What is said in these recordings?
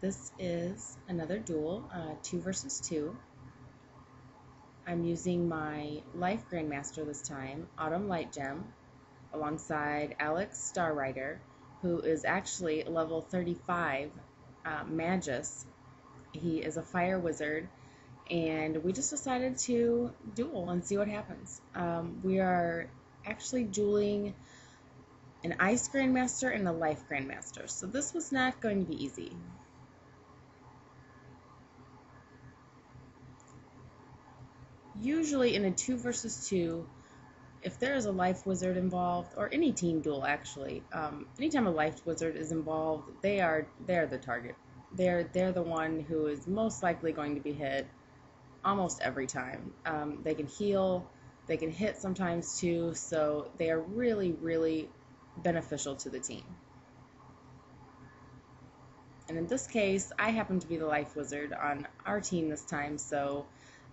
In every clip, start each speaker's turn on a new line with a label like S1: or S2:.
S1: This is another duel, 2 versus 2. I'm using my Life Grandmaster this time, Autumn LightGem, alongside Alex StarRider, who is actually level 35 Magus. He is a fire wizard, and we just decided to duel and see what happens. We are actually dueling an Ice Grandmaster and a Life Grandmaster, so this was not going to be easy. Usually in a 2 versus 2, if there is a life wizard involved, or any team duel actually, anytime a life wizard is involved, they're the target. They're the one who is most likely going to be hit almost every time. They can heal, they can hit sometimes too, so they are really, really beneficial to the team. And in this case, I happen to be the life wizard on our team this time, so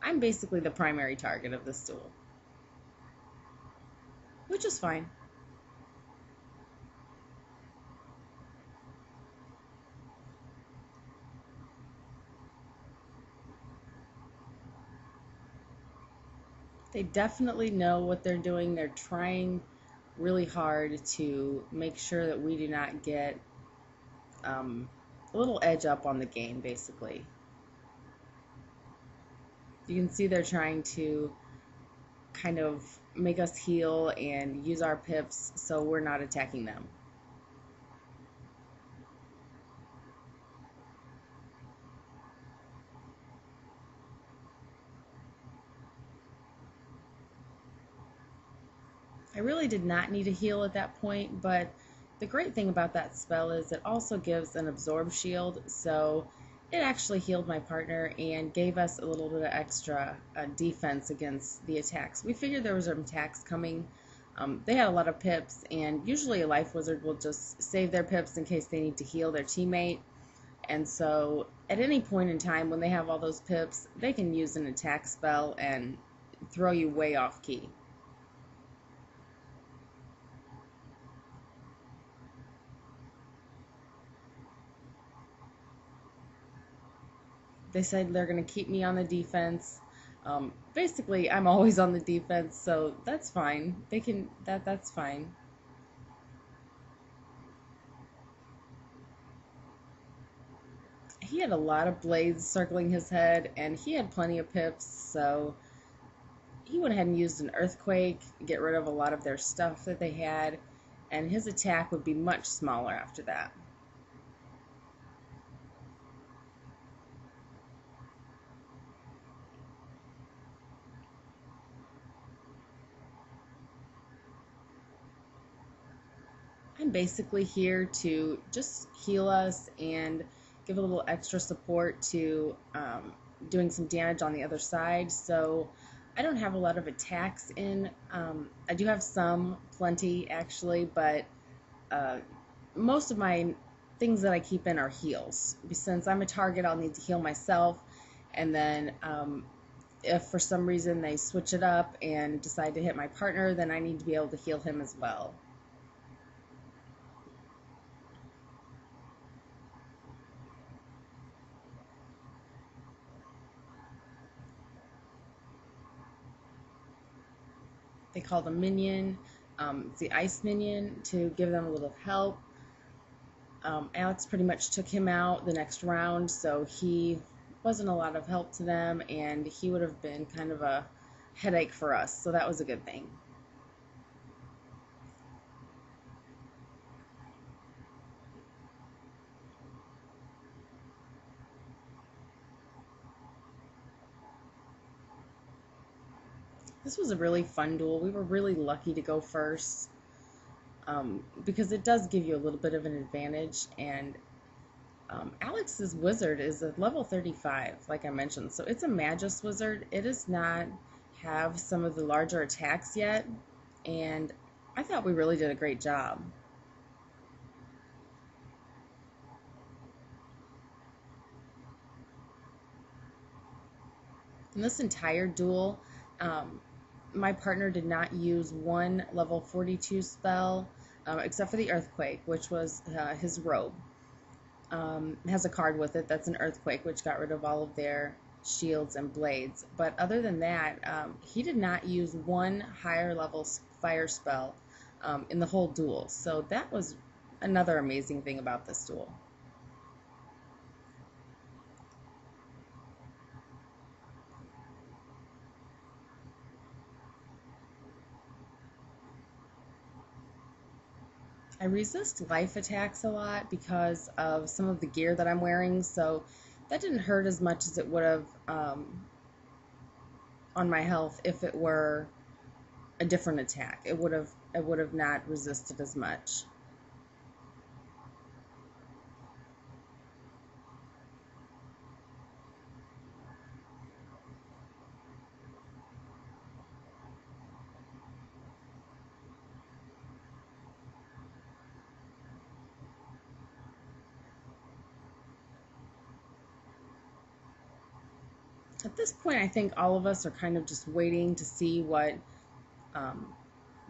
S1: I'm basically the primary target of this duel, which is fine. They definitely know what they're doing. They're trying really hard to make sure that we do not get a little edge up on the game, basically. You can see they're trying to kind of make us heal and use our pips so we're not attacking them. I really did not need a heal at that point, but the great thing about that spell is it also gives an absorb shield, so it actually healed my partner and gave us a little bit of extra defense against the attacks. We figured there was some attacks coming. They had a lot of pips, and usually a life wizard will just save their pips in case they need to heal their teammate. And so at any point in time when they have all those pips, they can use an attack spell and throw you way off key. They said they're going to keep me on the defense. Basically, I'm always on the defense, so that's fine. They can that's fine. He had a lot of blades circling his head, and he had plenty of pips, so he went ahead and used an earthquake, get rid of a lot of their stuff that they had, and his attack would be much smaller after that. I'm basically here to just heal us and give a little extra support to doing some damage on the other side. So I don't have a lot of attacks in. I do have some, plenty actually, but most of my things that I keep in are heals. Since I'm a target, I'll need to heal myself, and then if for some reason they switch it up and decide to hit my partner, then I need to be able to heal him as well. They called a minion. It's the ice minion to give them a little help. Alex pretty much took him out the next round, so he wasn't a lot of help to them, and he would have been kind of a headache for us, so that was a good thing. This was a really fun duel. We were really lucky to go first because it does give you a little bit of an advantage, and Alex's wizard is a level 35, like I mentioned, so it's a Magus wizard. It does not have some of the larger attacks yet, and I thought we really did a great job. In this entire duel, my partner did not use one level 42 spell, except for the earthquake, which was his robe. has a card with it that's an earthquake, which got rid of all of their shields and blades. But other than that, he did not use one higher level fire spell in the whole duel. So that was another amazing thing about this duel. I resist life attacks a lot because of some of the gear that I'm wearing, so that didn't hurt as much as it would have on my health if it were a different attack. It would have not resisted as much. At this point, I think all of us are kind of just waiting to see what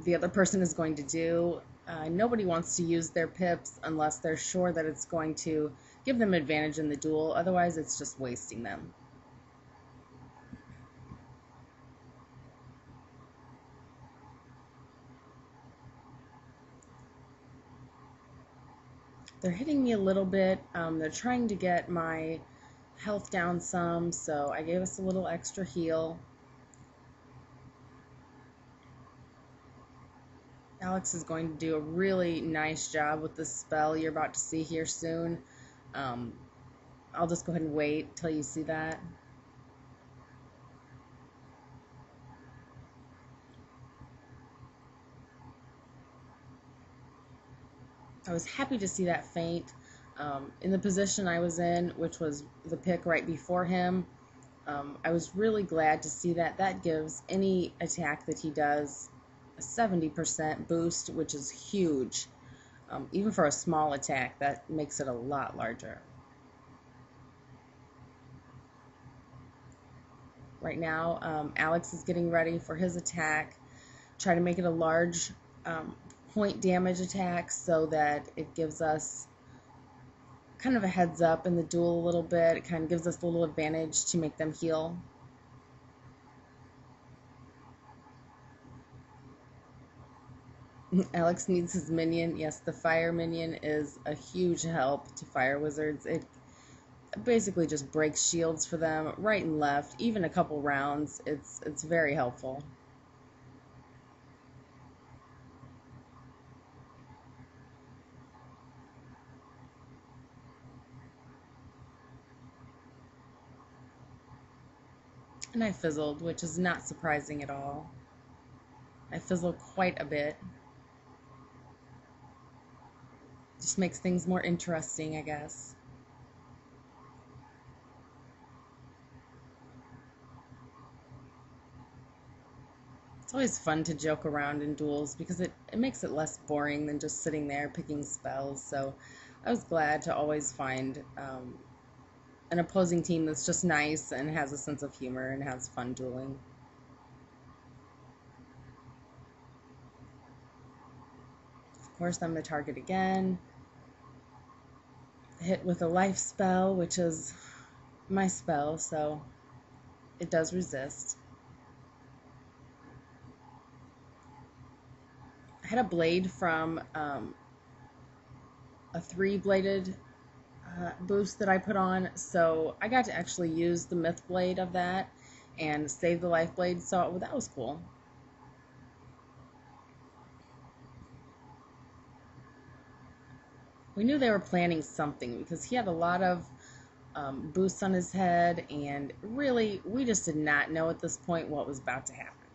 S1: the other person is going to do. Nobody wants to use their pips unless they're sure that it's going to give them advantage in the duel. Otherwise, it's just wasting them. They're hitting me a little bit. They're trying to get my health down some, so I gave us a little extra heal. Alex is going to do a really nice job with this spell you're about to see here soon. I'll just go ahead and wait till you see that. I was happy to see that feint. In the position I was in, which was the pick right before him, I was really glad to see that. That gives any attack that he does a 70% boost, which is huge. Even for a small attack, that makes it a lot larger. Right now, Alex is getting ready for his attack. Try to make it a large point damage attack so that it gives us kind of a heads up in the duel a little bit. It kind of gives us a little advantage to make them heal. Alex needs his minion. Yes, the fire minion is a huge help to fire wizards. It basically just breaks shields for them right and left, even a couple rounds. It's very helpful. And I fizzled, which is not surprising at all. I fizzled quite a bit. Just makes things more interesting, I guess. It's always fun to joke around in duels because it makes it less boring than just sitting there picking spells. So I was glad to always find an opposing team that's just nice and has a sense of humor and has fun dueling. Of course, I'm the target again. Hit with a life spell, which is my spell, so it does resist. I had a blade from a 3-bladed boost that I put on, so I got to actually use the myth blade of that and save the life blade, so that was cool. We knew they were planning something because he had a lot of boosts on his head, and really we just did not know at this point what was about to happen.